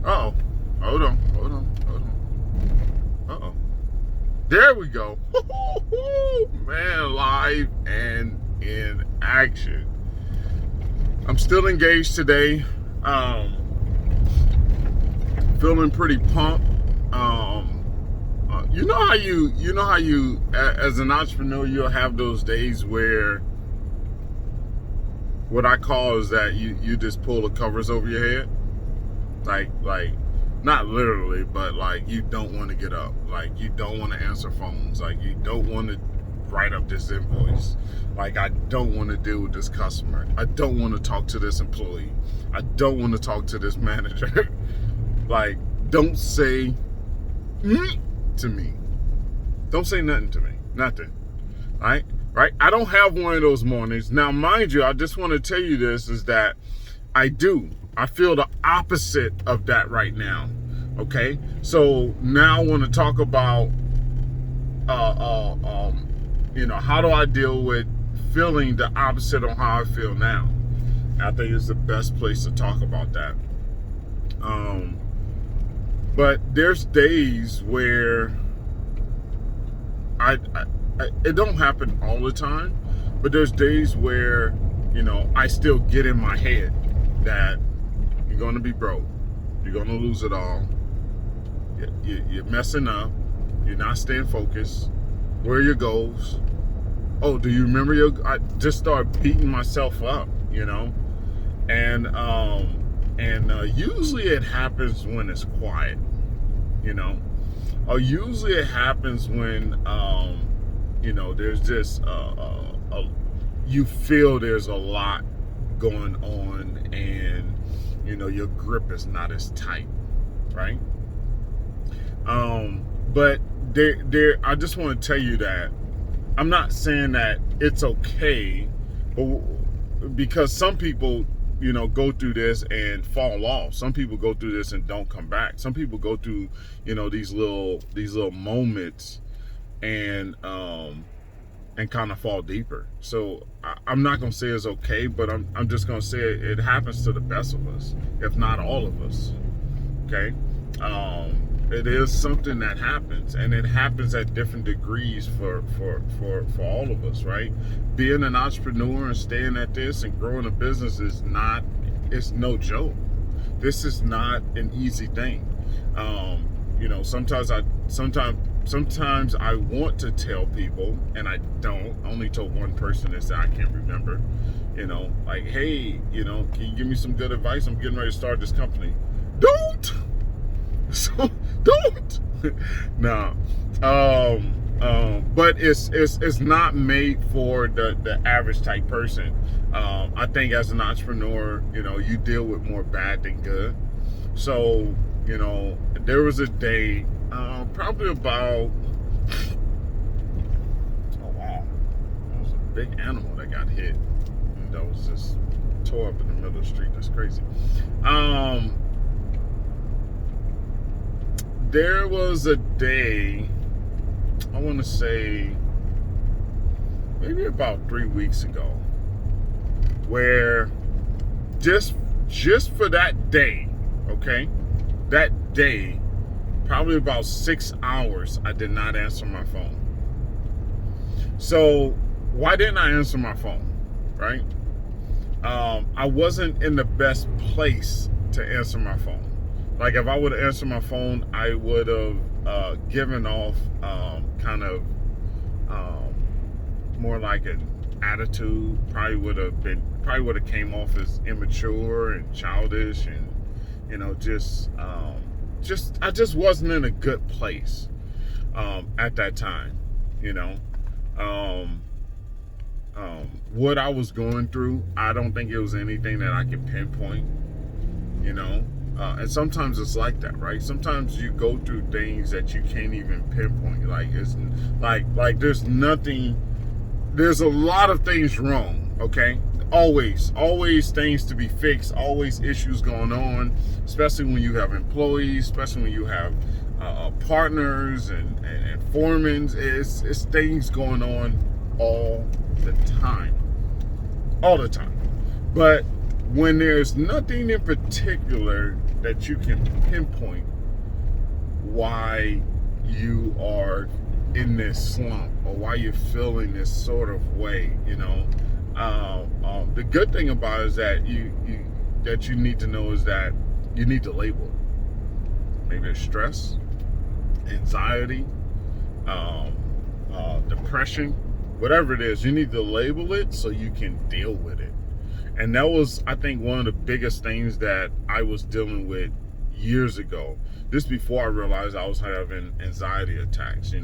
Uh-oh. Hold on. Uh-oh. There we go. Man, live and in action. I'm still engaged today. Feeling pretty pumped. You know how you as an entrepreneur, you'll have those days where what I call is that you just pull the covers over your head. Like not literally, but like you don't want to get up. Like you don't want to answer phones. Like you don't want to write up this invoice. Like I don't want to deal with this customer. I don't want to talk to this employee. I don't want to talk to this manager. Like don't say to me. Don't say nothing to me. Nothing. Right? I don't have one of those mornings. Now, mind you, I just want to tell you this is that I do. I feel the opposite of that right now. Okay? So now I want to talk about how do I deal with feeling the opposite of how I feel now. I think it's the best place to talk about that. But there's days where it don't happen all the time, but there's days where, I still get in my head that you're going to be broke. You're going to lose it all. You're messing up. You're not staying focused. Where are your goals? Oh, do you remember I just start beating myself up, and usually it happens when it's quiet, or usually it happens when, there's just, you feel there's a lot going on and, your grip is not as tight, right? But I just want to tell you that I'm not saying that it's okay, because some people, go through this and fall off. Some people go through this and don't come back. Some people go through, these little moments and kind of fall deeper. So I'm not gonna say it's okay, but I'm just gonna say it happens to the best of us, if not all of us. Okay, it is something that happens, and it happens at different degrees for all of us, right? Being an entrepreneur and staying at this and growing a business it's no joke. This is not an easy thing. Sometimes I want to tell people, and I don't. I only told one person this that I can't remember. Like, hey, can you give me some good advice? I'm getting ready to start this company. Don't. So don't. No. But it's not made for the average type person. I think as an entrepreneur, you deal with more bad than good. So, there was a day, probably about, oh wow, that was a big animal that got hit. And that was just tore up in the middle of the street. That's crazy. There was a day, I want to say maybe about 3 weeks ago, where just for that day, okay, that day, probably about 6 hours, I did not answer my phone. So why didn't I answer my phone, right? I wasn't in the best place to answer my phone. Like if I would have answered my phone, I would have given off kind of more like an attitude. Probably would have came off as immature and childish, and I just wasn't in a good place at that time. What I was going through, I don't think it was anything that I could pinpoint. And sometimes it's like that, right? Sometimes you go through things that you can't even pinpoint. Like it's like there's a lot of things wrong, okay? Always things to be fixed, always issues going on, especially when you have employees, especially when you have partners and foremen. It's things going on all the time. But when there's nothing in particular that you can pinpoint why you are in this slump or why you're feeling this sort of way, the good thing about it is that you need to know is that you need to label it. Maybe it's stress, anxiety, depression, whatever it is. You need to label it so you can deal with it. And that was, I think, one of the biggest things that I was dealing with years ago. This before I realized I was having anxiety attacks.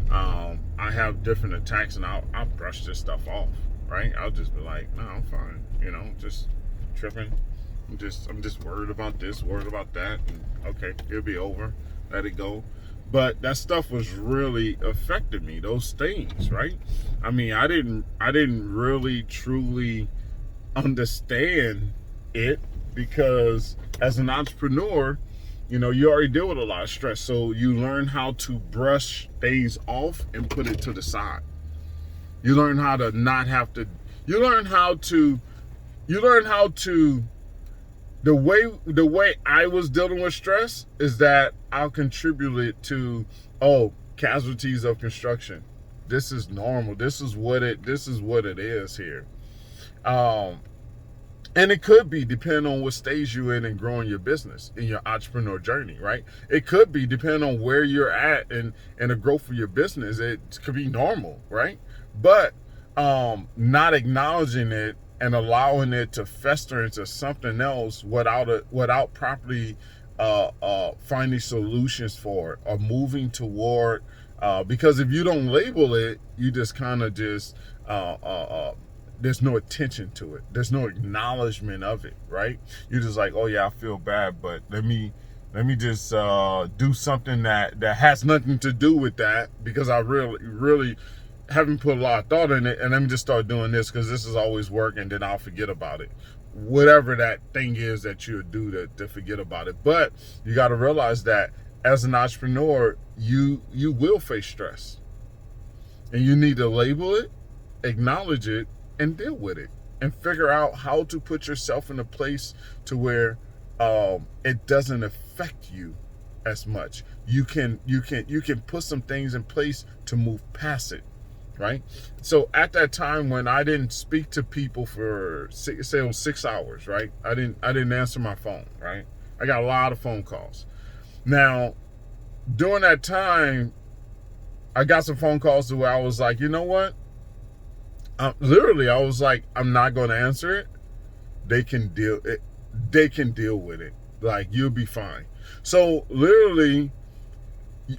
I have different attacks, and I'll brush this stuff off. Right? I'll just be like, no, I'm fine. Just tripping. I'm just worried about this, worried about that. And okay, it'll be over. Let it go. But that stuff was really affected me. Those things, right? I mean, I didn't really truly understand it because as an entrepreneur, you already deal with a lot of stress. So you learn how to brush things off and put it to the side. You learn how to not have to, the way I was dealing with stress is that I'll contribute it to, casualties of construction. This is normal. This is what it is here. And it could be depending on what stage you're in growing your business in your entrepreneur journey, right? It could be depending on where you're at in the growth of your business. It could be normal, right? But not acknowledging it and allowing it to fester into something else without properly finding solutions for it or moving toward. Because if you don't label it, you just kind of there's no attention to it. There's no acknowledgement of it, right? You're just like, oh yeah, I feel bad, but let me just do something that has nothing to do with that because I really haven't put a lot of thought in it, and let me just start doing this because this is always work, and then I'll forget about it. Whatever that thing is that you do to forget about it. But you got to realize that as an entrepreneur, you will face stress, and you need to label it, acknowledge it, and deal with it, and figure out how to put yourself in a place to where it doesn't affect you as much. You can put some things in place to move past it, right? So at that time when I didn't speak to people for 6 hours, right? I didn't answer my phone, right? I got a lot of phone calls. Now, during that time, I got some phone calls to where I was like, you know what? Literally, I was like, I'm not going to answer it. They can deal with it. Like, you'll be fine. So literally,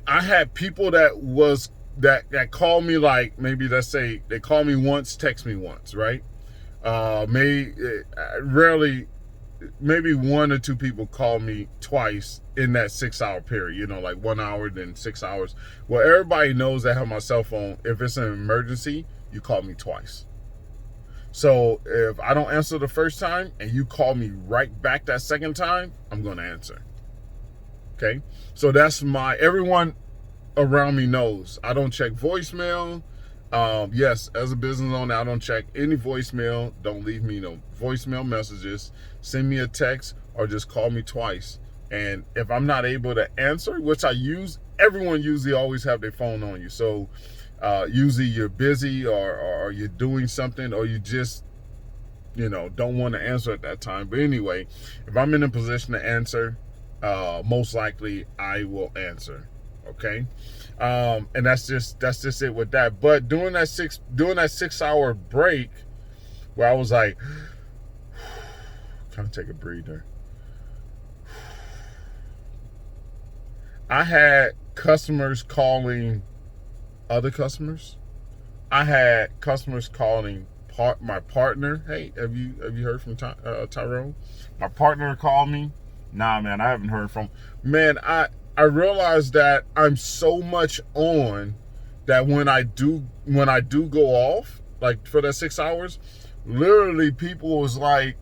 I had people that called me, like, maybe let's say they call me once, text me once, right? Rarely, maybe one or two people call me twice in that 6 hour period, like 1 hour, then 6 hours. Well, everybody knows I have my cell phone. If it's an emergency, you call me twice. So if I don't answer the first time and you call me right back that second time, I'm going to answer. Okay? So that's everyone around me knows. I don't check voicemail. Yes, as a business owner, I don't check any voicemail. Don't leave me no voicemail messages. Send me a text or just call me twice. And if I'm not able to answer, which everyone usually always have their phone on you. So usually you're busy or you're doing something, or you just don't want to answer at that time. But anyway, if I'm in a position to answer, most likely I will answer. Okay, and that's just it with that. But during that 6 hour break, where I was like, kind of take a breather, I had customers calling other customers. I had customers calling my partner. Hey, have you heard from Tyrone? My partner called me. Nah, man, I haven't heard from. Man, I realized that I'm so much on that when I do go off, like for that 6 hours, literally people was like,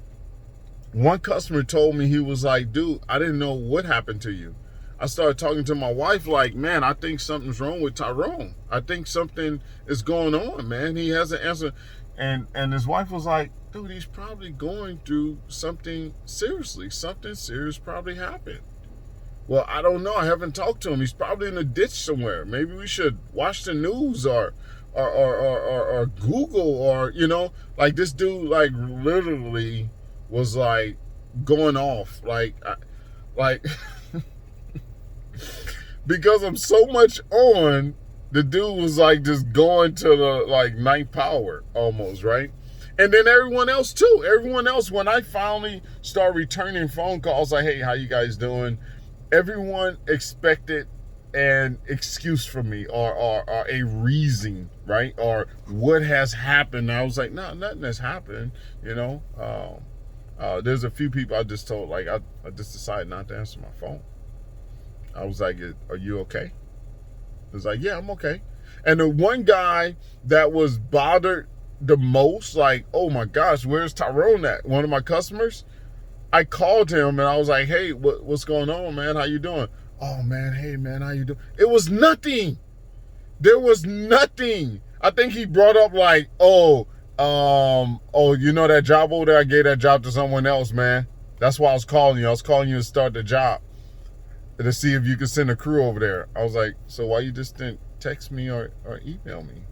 one customer told me, he was like, dude, I didn't know what happened to you. I started talking to my wife like, man, I think something's wrong with Tyrone. I think something is going on, man. He hasn't answered. And his wife was like, dude, he's probably going through something seriously. Something serious probably happened. Well, I don't know. I haven't talked to him. He's probably in a ditch somewhere. Maybe we should watch the news or Google, or, you know, like this dude, like literally was like going off. Like, because I'm so much on, the dude was like just going to the like ninth power almost, right? And then everyone else too. Everyone else, when I finally start returning phone calls like, hey, how you guys doing? Everyone expected an excuse from me, or a reason, right? Or what has happened. I was like, no, nothing has happened, you know. There's a few people I just told, like, I just decided not to answer my phone. I was like, are you okay? He was like, yeah, I'm okay. And the one guy that was bothered the most, like, oh my gosh, where's Tyrone at? One of my customers. I called him and I was like, hey, what's going on, man? How you doing? Oh man, hey man, how you doing? It was nothing. There was nothing. I think he brought up like, oh, you know that job over there? I gave that job to someone else, man. That's why I was calling you. I was calling you to start the job, to see if you could send a crew over there. I was like, so why you just didn't text me or email me?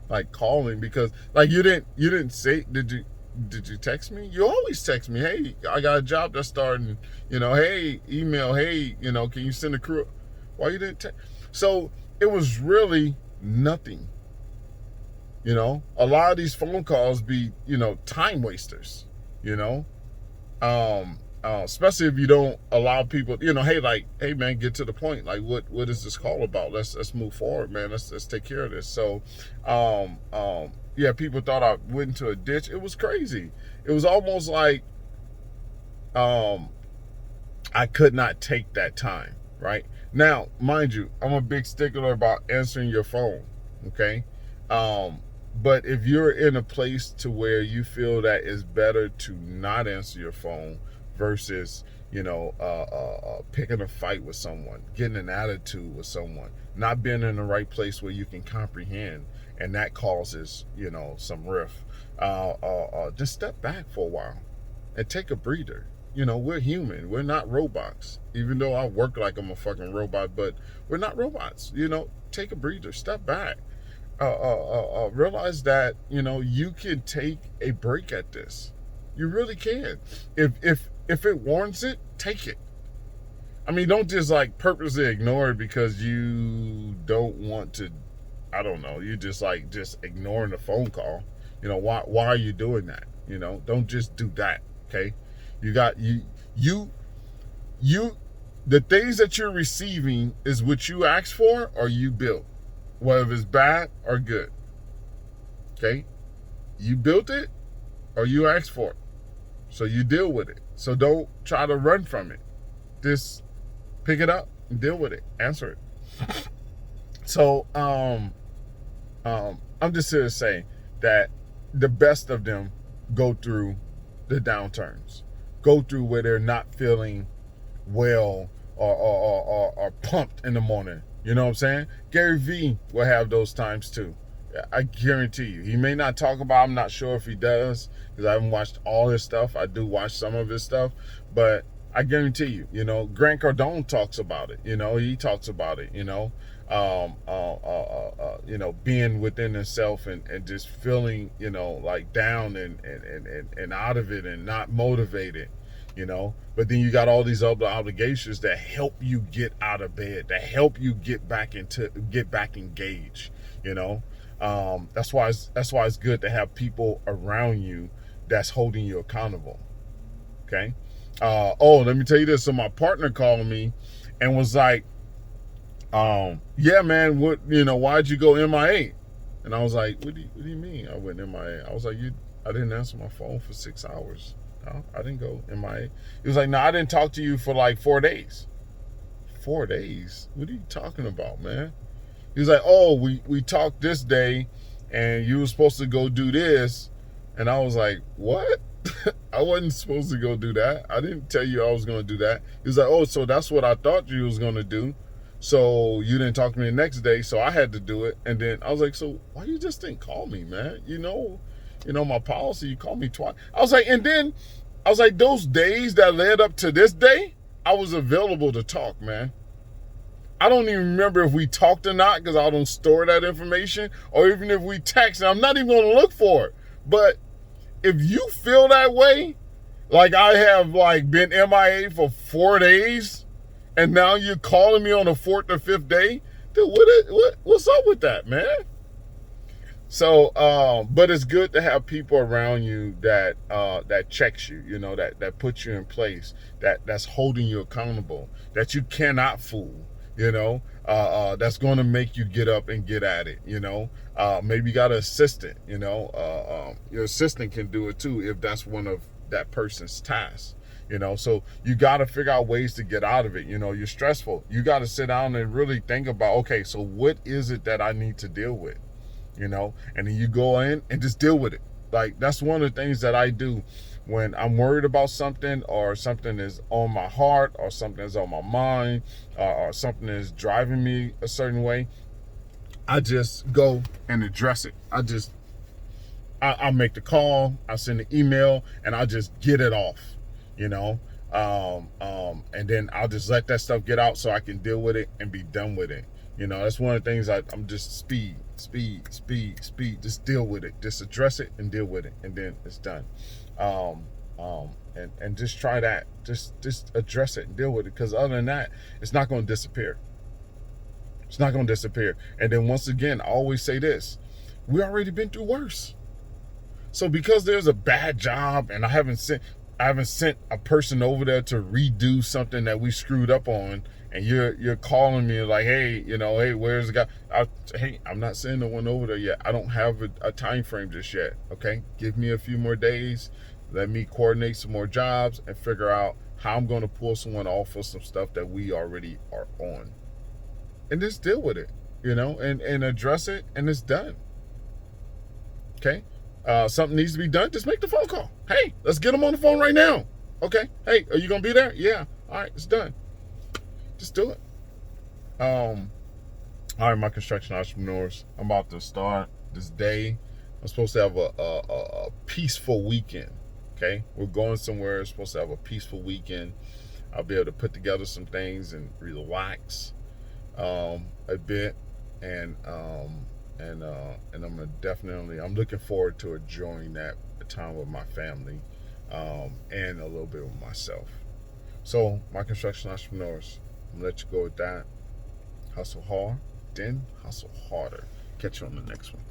Like, calling, because like you didn't say, did you text me? You always text me, hey, I got a job that's starting, you know, hey, email, hey, you know, can you send a crew? Why you didn't text? So it was really nothing. You know, a lot of these phone calls be, you know, time wasters, you know, especially if you don't allow people, you know, hey man, get to the point. Like, what is this call about? Let's move forward, man. Let's take care of this. So, yeah, people thought I went into a ditch. It was crazy. It was almost like, I could not take that time, right? Now, mind you, I'm a big stickler about answering your phone, okay? But if you're in a place to where you feel that it's better to not answer your phone versus, you know, picking a fight with someone, getting an attitude with someone, not being in the right place where you can comprehend, and that causes, you know, some rift, just step back for a while and take a breather. You know, we're human. We're not robots. Even though I work like I'm a fucking robot, but we're not robots. You know, take a breather, step back. Realize that, you know, you can take a break at this. You really can. If it warrants it, take it. I mean, don't just like purposely ignore it because you don't want to. I don't know. You just ignoring the phone call. You know, why are you doing that? You know, don't just do that. Okay, you got you. The things that you're receiving is what you asked for or you built, whether it's bad or good. Okay, you built it or you asked for it, so you deal with it. So don't try to run from it. Just pick it up and deal with it. Answer it. So I'm just here to say that the best of them go through the downturns, go through where they're not feeling well or pumped in the morning. You know what I'm saying? Gary Vee will have those times too. I guarantee you. He may not talk about it. I'm not sure if he does, because I haven't watched all his stuff. I do watch some of his stuff, but I guarantee you, you know, Grant Cardone talks about it. You know, he talks about it, you know, you know, being within himself and just feeling, you know, like down and out of it and not motivated, you know. But then you got all these other obligations that help you get out of bed, that help you get back engaged, you know. That's why it's good to have people around you that's holding you accountable. Okay. Let me tell you this. So my partner called me and was like, yeah, man, why'd you go MIA? And I was like, what do you mean I went MIA? I was like, I didn't answer my phone for 6 hours. No, I didn't go MIA. He was like, no, I didn't talk to you for like 4 days. 4 days? What are you talking about, man? He was like, oh, we talked this day and you were supposed to go do this. And I was like, what? I wasn't supposed to go do that. I didn't tell you I was going to do that. He was like, oh, so that's what I thought you was going to do. So you didn't talk to me the next day, so I had to do it. And then I was like, so why you just didn't call me, man? You know, my policy, you called me twice. I was like, and then I was like, those days that led up to this day, I was available to talk, man. I don't even remember if we talked or not because I don't store that information, or even if we text. I'm not even going to look for it. But if you feel that way, like I have like been MIA for 4 days, and now you're calling me on the 4th or 5th day, dude, what's up with that, man? So, but it's good to have people around you that checks you, that puts you in place, that's holding you accountable, that you cannot fool. That's going to make you get up and get at it. Maybe you got an assistant. Your assistant can do it too if that's one of that person's tasks. So you got to figure out ways to get out of it. You're stressful. You got to sit down and really think about, okay, so what is it that I need to deal with? And then you go in and just deal with it. Like, that's one of the things that I do when I'm worried about something, or something is on my heart, or something is on my mind, or something is driving me a certain way. I just go and address it. I make the call, I send the email, and I just get it off, and then I'll just let that stuff get out so I can deal with it and be done with it. That's one of the things I'm just speed, just deal with it, just address it and deal with it, and then it's done. And just try that, just address it and deal with it, because other than that, it's not going to disappear. It's not going to disappear. And then once again, I always say this: we already been through worse. So because there's a bad job and I haven't sent a person over there to redo something that we screwed up on, and you're calling me like, hey, hey, where's the guy? Hey, I'm not sending no one over there yet. I don't have a time frame just yet. Okay, give me a few more days. Let me coordinate some more jobs and figure out how I'm going to pull someone off of some stuff that we already are on, and just deal with it, and address it, and it's done. Okay. Something needs to be done, just make the phone call. Hey, let's get them on the phone right now. Okay. Hey, are you going to be there? Yeah. All right, it's done. Just do it. All right, my construction entrepreneurs, I'm about to start this day. I'm supposed to have a peaceful weekend. Okay. We're going somewhere. We're supposed to have a peaceful weekend. I'll be able to put together some things and relax a bit, and I'm looking forward to enjoying that time with my family, and a little bit with myself. So, my construction entrepreneurs, I'm gonna let you go with that. Hustle hard, then hustle harder. Catch you on the next one.